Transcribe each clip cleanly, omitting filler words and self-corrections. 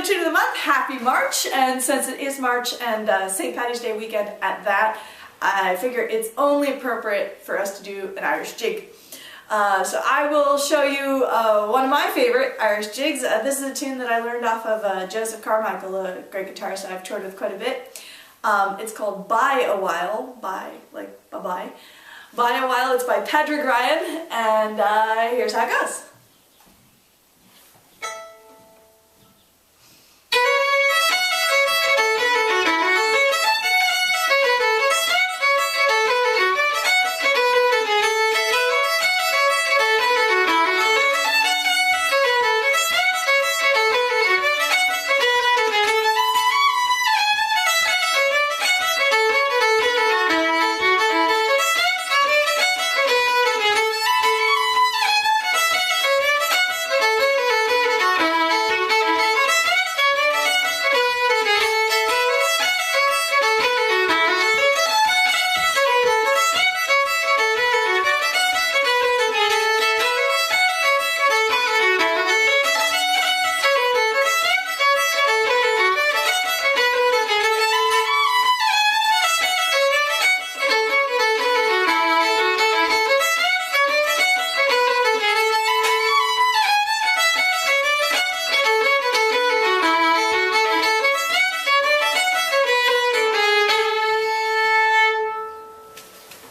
another tune of the month. Happy March, and since it is March and St. Paddy's Day weekend at that, I figure it's only appropriate for us to do an Irish jig. So I will show you one of my favorite Irish jigs. This is a tune that I learned off of Joseph Carmichael, a great guitarist I've toured with quite a bit. It's called By a While, by like bye-bye. By a While, it's by Padraig Ryan, and here's how it goes.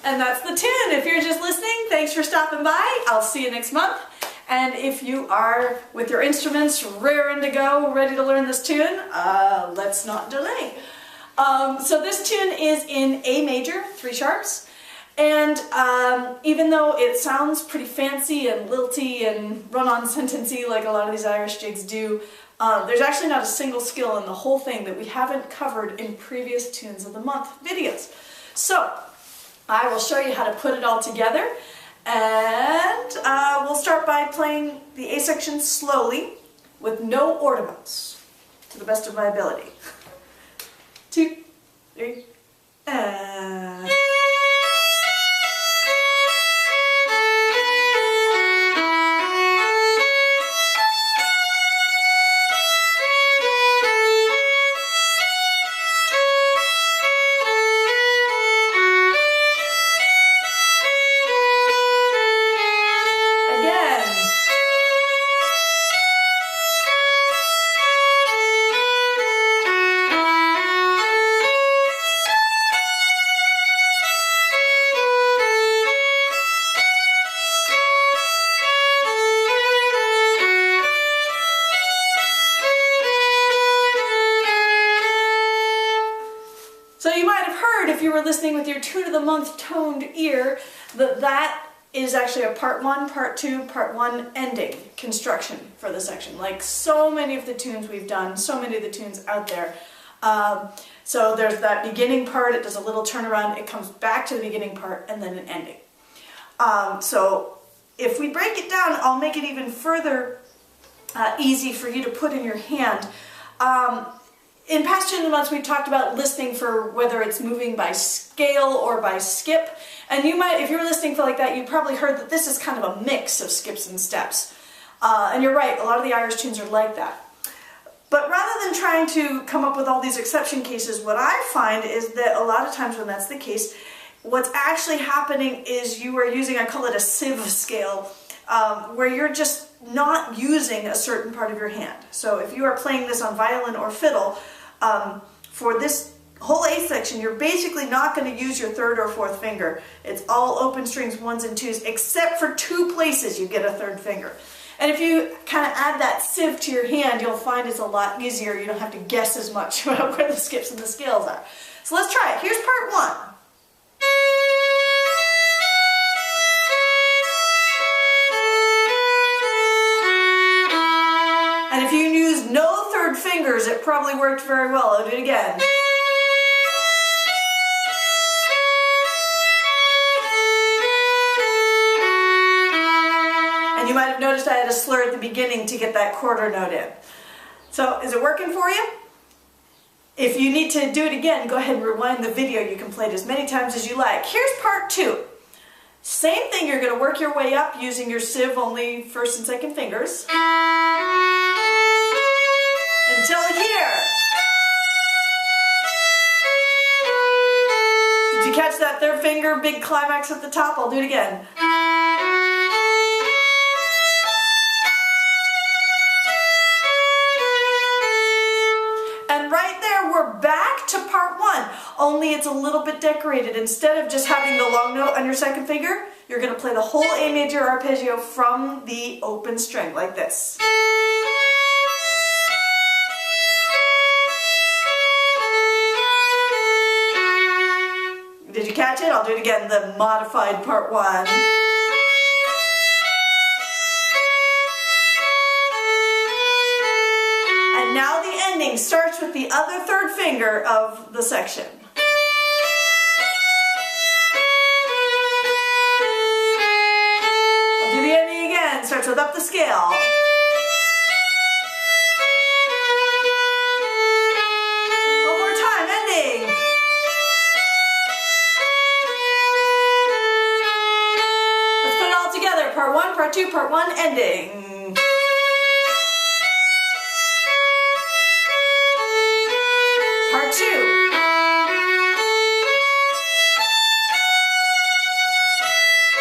And that's the tune. If you're just listening, thanks for stopping by. I'll see you next month. And if you are with your instruments raring to go, ready to learn this tune, let's not delay. So this tune is in A major, 3 sharps. And even though it sounds pretty fancy and lilty and run-on sentencey like a lot of these Irish jigs do, there's actually not a single skill in the whole thing that we haven't covered in previous Tunes of the Month videos. So I will show you how to put it all together, and we'll start by playing the A section slowly with no ornaments, to the best of my ability. 2, 3, and... So you might have heard, if you were listening with your Tune of the Month toned ear, that that is actually a part 1, part 2, part 1 ending construction for the section. Like so many of the tunes we've done, so many of the tunes out there. So there's that beginning part, it does a little turnaround, it comes back to the beginning part, and then an ending. So if we break it down, I'll make it even further easy for you to put in your hand. In past Tune of the Months, we talked about listening for whether it's moving by scale or by skip. And you might, if you were listening for like that, you probably heard that this is kind of a mix of skips and steps. And you're right, a lot of the Irish tunes are like that. But rather than trying to come up with all these exception cases, what I find is that a lot of times when that's the case, what's actually happening is you are using, I call it a sieve scale, where you're just not using a certain part of your hand. So if you are playing this on violin or fiddle, for this whole A section, you're basically not going to use your 3rd or 4th finger. It's all open strings, 1s and 2s, except for 2 places you get a 3rd finger. And if you kind of add that sieve to your hand, you'll find it's a lot easier. You don't have to guess as much about where the skips and the scales are. So let's try it. Here's part 1. And if you use no 3rd fingers, it probably worked very well. I'll do it again. And you might have noticed I had a slur at the beginning to get that quarter note in. So, is it working for you? If you need to do it again, go ahead and rewind the video. You can play it as many times as you like. Here's part 2. Same thing, you're going to work your way up using your sieve, only 1st and 2nd fingers. Until third finger, big climax at the top. I'll do it again. And right there, we're back to part one, only it's a little bit decorated. Instead of just having the long note on your second finger, you're going to play the whole A major arpeggio from the open string, like this. Did you catch it? I'll do it again, the modified part one. And now the ending starts with the other third finger of the section. I'll do the ending again, starts with up the scale. One more time, ending. Together, part one, part two, part one, ending. Part two.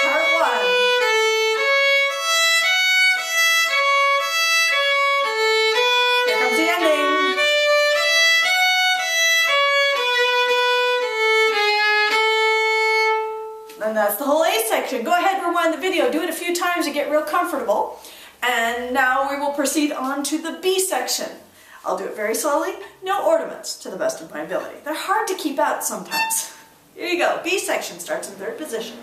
Part one. Here comes the ending. And that's the whole A section. Go ahead, rewind the video, do it a few times to get real comfortable. And now we will proceed on to the B section. I'll do it very slowly, no ornaments, to the best of my ability. They're hard to keep out sometimes. Here you go, B section starts in third position.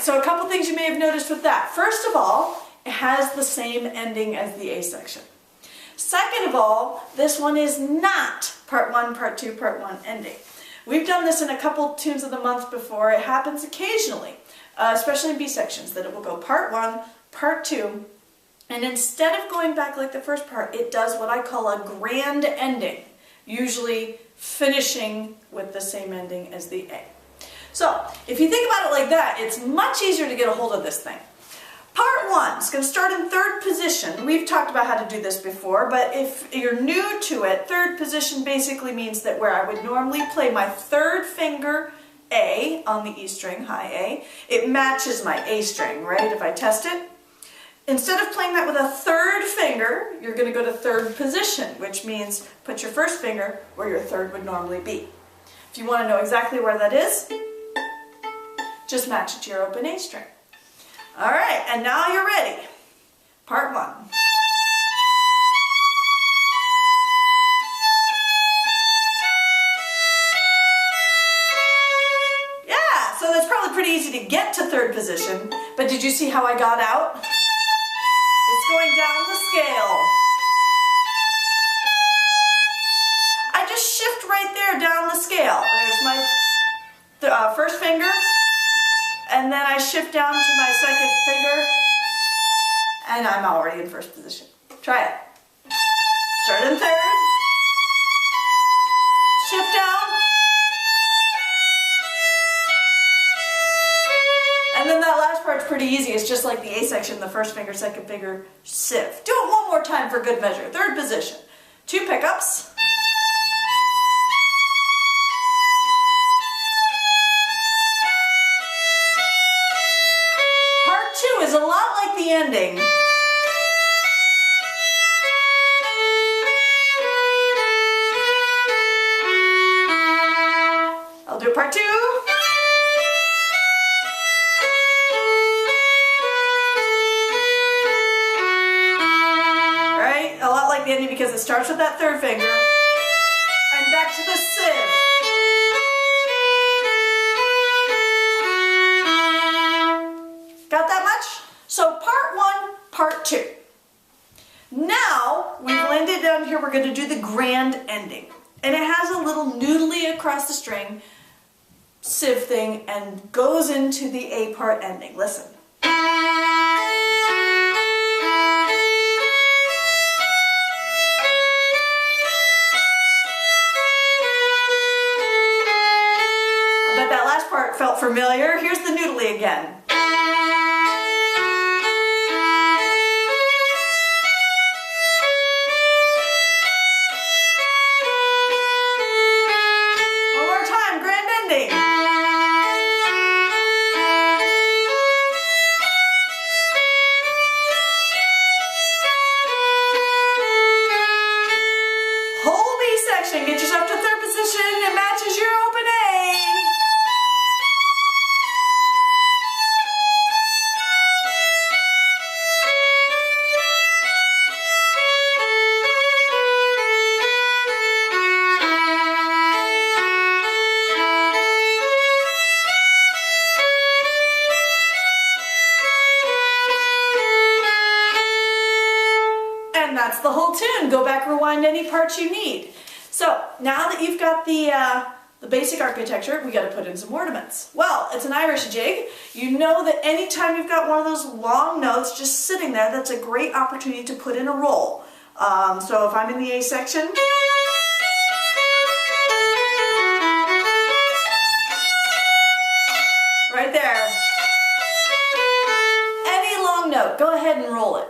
So a couple things you may have noticed with that. First of all, it has the same ending as the A section. Second of all, this one is not part one, part two, part one ending. We've done this in a couple tunes of the month before. It happens occasionally, especially in B sections, that it will go part one, part two, and instead of going back like the first part, it does what I call a grand ending, usually finishing with the same ending as the A. So, if you think about it like that, it's much easier to get a hold of this thing. Part one is going to start in third position. We've talked about how to do this before, but if you're new to it, third position basically means that where I would normally play my third finger A on the E string, high A, it matches my A string, right, if I test it. Instead of playing that with a third finger, you're going to go to third position, which means put your first finger where your third would normally be. If you want to know exactly where that is, just match it to your open A string. All right, and now you're ready. Part one. Yeah, so that's probably pretty easy to get to third position, but did you see how I got out? It's going down the scale. I just shift right there down the scale. There's my first finger, and then I shift down to my second finger, and I'm already in first position. Try it. Start in third, shift down, and then that last part's pretty easy. It's just like the A section, the first finger, second finger, shift. Do it one more time for good measure. Third position. 2 pickups. Is a lot like the ending. I'll do part two. Right? A lot like the ending because it starts with that third finger and back to the sieve. part 2. Now we've landed down here, we're going to do the grand ending. And it has a little noodly across the string sieve thing and goes into the A part ending. Listen. I bet that last part felt familiar. Here's the noodly again. Get yourself to third position. It matches your open A. And that's the whole tune. Go back, rewind any parts you need. So now that you've got the basic architecture, we got to put in some ornaments. Well, it's an Irish jig. You know that anytime you've got one of those long notes just sitting there, that's a great opportunity to put in a roll. So if I'm in the A section, right there, any long note, go ahead and roll it.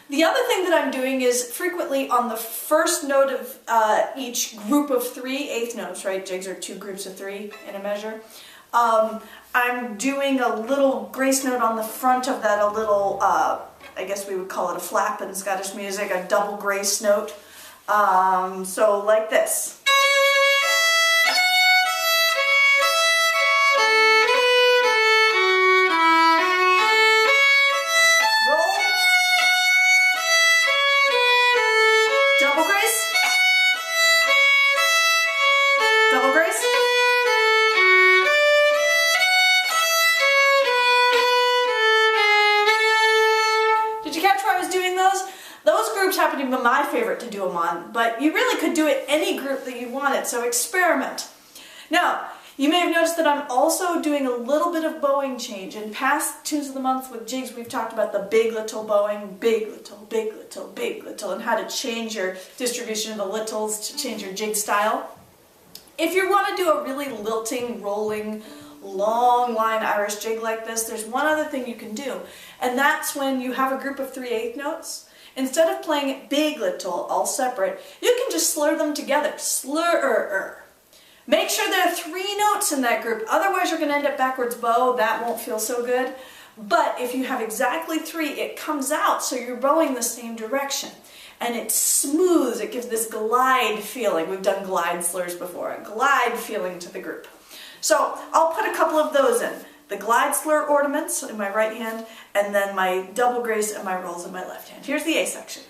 The other thing that I'm doing is frequently on the first note of each group of 3 eighth notes, right? Jigs are 2 groups of 3 in a measure. I'm doing a little grace note on the front of that, a little, I guess we would call it a flap in Scottish music, a double grace note. So like this. Happen to be my favorite to do them on, but you really could do it any group that you wanted, so experiment. Now, you may have noticed that I'm also doing a little bit of bowing change. In past Tunes of the Month with jigs, we've talked about the big little bowing, big little, big little, big little, and how to change your distribution of the littles to change your jig style. If you want to do a really lilting, rolling, long line Irish jig like this, there's one other thing you can do, and that's when you have a group of 3 eighth notes. Instead of playing big little all separate, you can just slur them together. Slur-er-er. Make sure there are 3 notes in that group, otherwise you're going to end up backwards bow. That won't feel so good. But if you have exactly 3, it comes out so you're bowing the same direction. And it smooths, it gives this glide feeling. We've done glide slurs before, a glide feeling to the group. So I'll put a couple of those in. The glide slur ornaments in my right hand, and then my double grace and my rolls in my left hand. Here's the A section.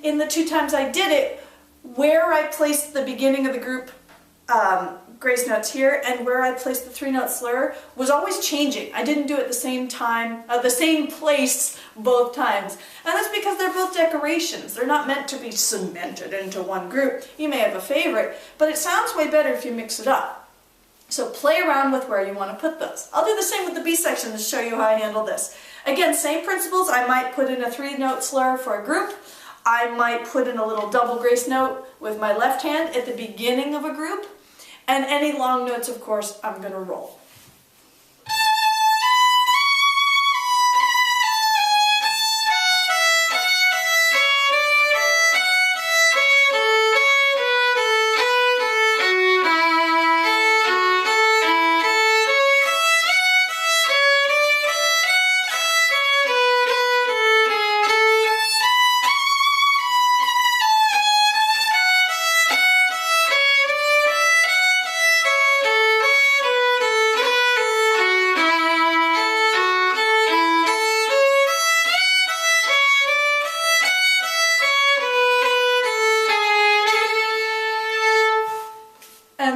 In the 2 times I did it, where I placed the beginning of the group grace notes here and where I placed the 3-note slur was always changing. I didn't do it the same time, the same place both times. And that's because they're both decorations. They're not meant to be cemented into one group. You may have a favorite, but it sounds way better if you mix it up. So play around with where you want to put those. I'll do the same with the B section to show you how I handle this. Again, same principles. I might put in a 3-note slur for a group. I might put in a little double grace note with my left hand at the beginning of a group. And any long notes, of course, I'm going to roll.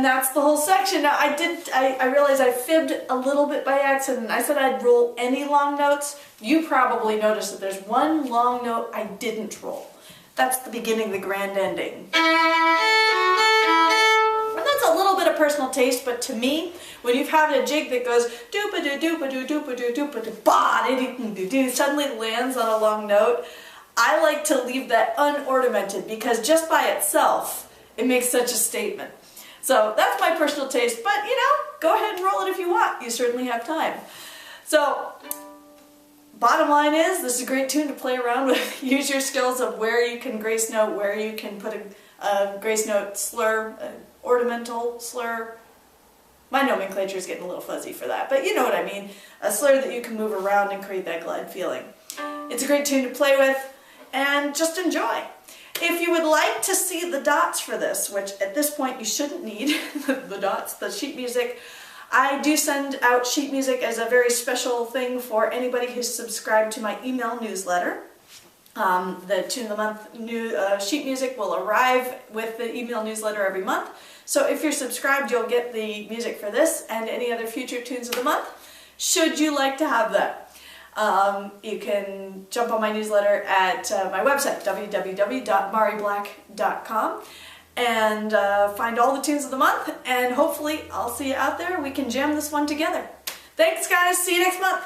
And that's the whole section. Now I realized I fibbed a little bit by accident. I said I'd roll any long notes. You probably noticed that there's one long note I didn't roll. That's the beginning, the grand ending. And that's a little bit of personal taste, but to me, when you've had a jig that goes doopa-doo, doopa-doo, doopa-doo, doopa-doo, ba-dee-dee-doo, suddenly lands on a long note, I like to leave that unornamented because just by itself, it makes such a statement. So that's my personal taste, but you know, go ahead and roll it if you want. You certainly have time. So, bottom line is, this is a great tune to play around with. Use your skills of where you can grace note, where you can put a grace note slur, an ornamental slur. My nomenclature is getting a little fuzzy for that, but you know what I mean. A slur that you can move around and create that glide feeling. It's a great tune to play with, and just enjoy. If you would like to see the dots for this, which at this point you shouldn't need, the dots, the sheet music, I do send out sheet music as a very special thing for anybody who's subscribed to my email newsletter. The Tune of the Month sheet music will arrive with the email newsletter every month. So if you're subscribed, you'll get the music for this and any other future tunes of the month, should you like to have that. You can jump on my newsletter at my website, www.mariblack.com, and find all the tunes of the month, and hopefully I'll see you out there. We can jam this one together. Thanks guys, see you next month.